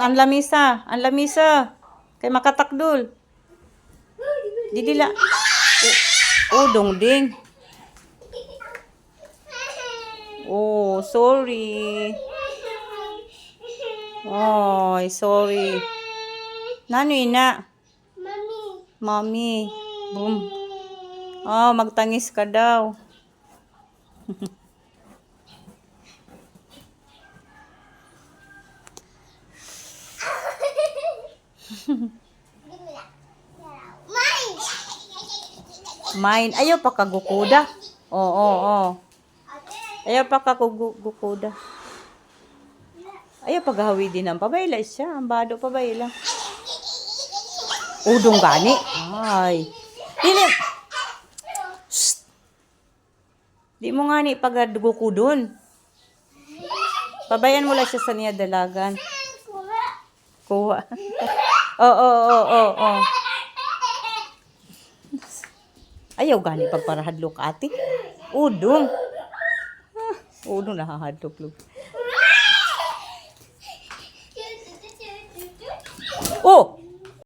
Ang lamisa. Ang lamisa. Kay makatakdol. Didila. Oh, dongding. Oh, sorry. Oh, sorry. Nano ina? Mommy. Boom. Oh, magtangis ka daw. Mine. Ayaw pa kagukuda. Oo. Ayaw pa kagukuda. Ayaw paghawi din ang pabayla siya. Ang bado pabayla. Udong gani. Ay. Dili. Shh. Di mo nga ni pagadugukudon. Pabayan mo lang siya sa niya dalagan. Kuha. Oo. Ayaw gani pagparahadlok ate. Udong. Udong nahahadlok. Oh!